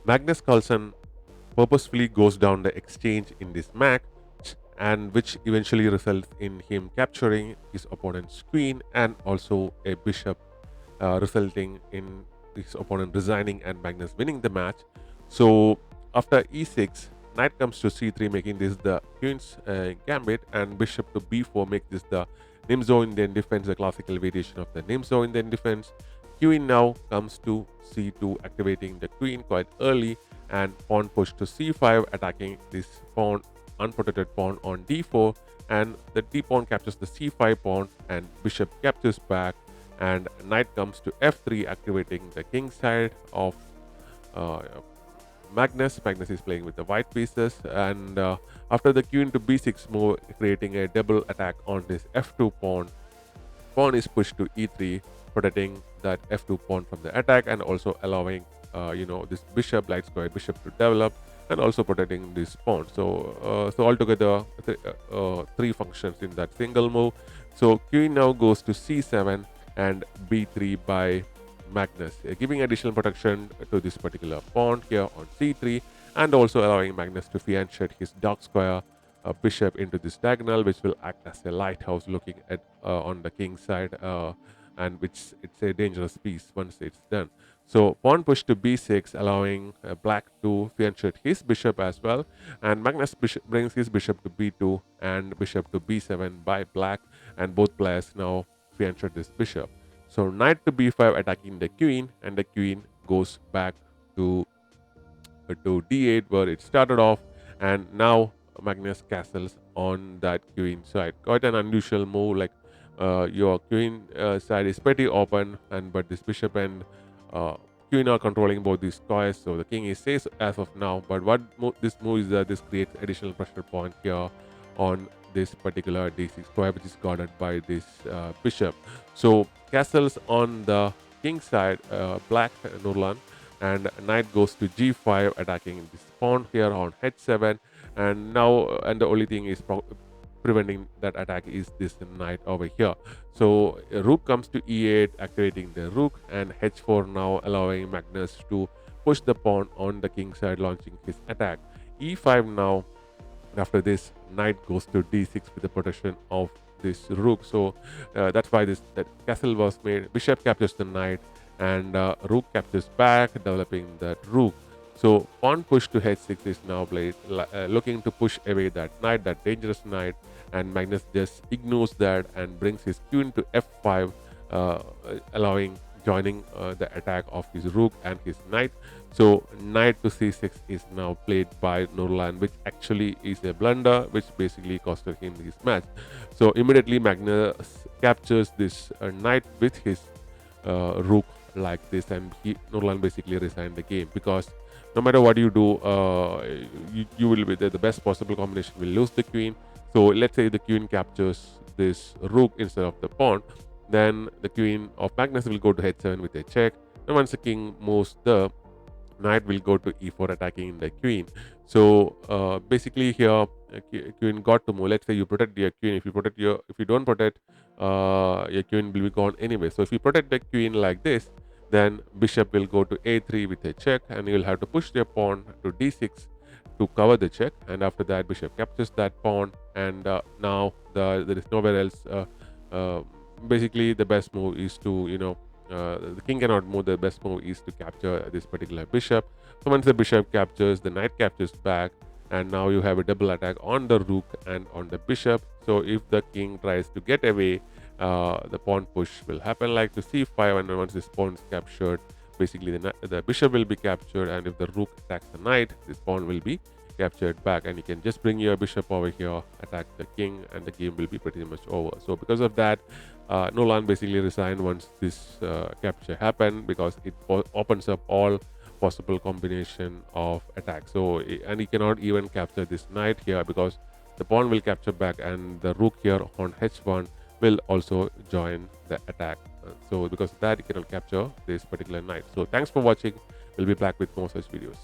Magnus Carlsen purposefully goes down the exchange in this match, and which eventually results in him capturing his opponent's queen and also a bishop, resulting in his opponent resigning and Magnus winning the match. So after e6, knight comes to c3, making this the queen's gambit, and bishop to b4 makes this the Nimzo Indian defense, the classical variation of the Nimzo Indian defense. Queen now comes to c2, activating the queen quite early, and pawn push to c5, attacking this pawn, unprotected pawn on d4, and the d pawn captures the c5 pawn, and bishop captures back, and knight comes to f3, activating the king side of uh, Magnus. Magnus is playing with the white pieces, and after the queen to b6 move, creating a double attack on this f2 pawn. Pawn is pushed to e3, protecting that f2 pawn from the attack, and also allowing this bishop, light square bishop, to develop, and also protecting this pawn. So altogether three functions in that single move. So queen now goes to c7 and b3 by Magnus, giving additional protection to this particular pawn here on c3, and also allowing Magnus to fianchet his dark square bishop into this diagonal, which will act as a lighthouse looking at on the king side, and which it's a dangerous piece once it's done. So pawn push to b6, allowing black to fianchet his bishop as well, and Magnus brings his bishop to b2 and bishop to b7 by black, and both players now fianchet this bishop. So knight to b5, attacking the queen, and the queen goes back to d8 where it started off, and now Magnus castles on that queen side. Quite an unusual move. Like your queen side is pretty open, and but this bishop and queen are controlling both these squares. So the king is safe as of now. But what this move is that this creates additional pressure point here on this particular d6 square, which is guarded by this bishop. So castles on the king side, black Nurlan, and knight goes to g5, attacking this pawn here on h7, and now the only thing is preventing that attack is this knight over here. So rook comes to e8, activating the rook, and h4 now allowing Magnus to push the pawn on the king side, launching his attack. e5 now. After this, knight goes to d6 with the protection of this rook. So that's why that castle was made. Bishop captures the knight, and rook captures back, developing that rook. So pawn push to h6 is now played, looking to push away that knight, that dangerous knight, and Magnus just ignores that and brings his queen to f5, allowing joining the attack of his rook and his knight. So knight to c6 is now played by Nurlan, which actually is a blunder, which basically costed him this match. So immediately Magnus captures this knight with his rook like this, and Nurlan basically resigned the game, because no matter what you do, you will be the best possible combination will lose the queen. So let's say the queen captures this rook instead of the pawn, then the queen of Magnus will go to h7 with a check, and once the king moves, the knight will go to e4, attacking the queen. So basically here queen got to move. Let's say you protect your queen. If you don't protect, your queen will be gone anyway. So if you protect the queen like this, then bishop will go to a3 with a check, and you will have to push your pawn to d6 to cover the check, and after that bishop captures that pawn, and now there is nowhere else. Basically the best move is to the king cannot move. The best move is to capture this particular bishop. So once the bishop captures, the knight captures back, and now you have a double attack on the rook and on the bishop. So if the king tries to get away, the pawn push will happen like to c5, and once this pawn is captured, basically the bishop will be captured, and if the rook attacks the knight, this pawn will be captured back, and you can just bring your bishop over here, attack the king, and the game will be pretty much over. So because of that, Nurlan basically resigned once this capture happened, because it opens up all possible combination of attacks. So and he cannot even capture this knight here, because the pawn will capture back, and the rook here on h1 will also join the attack. So because of that, you cannot capture this particular knight. So thanks for watching. We'll be back with more such videos.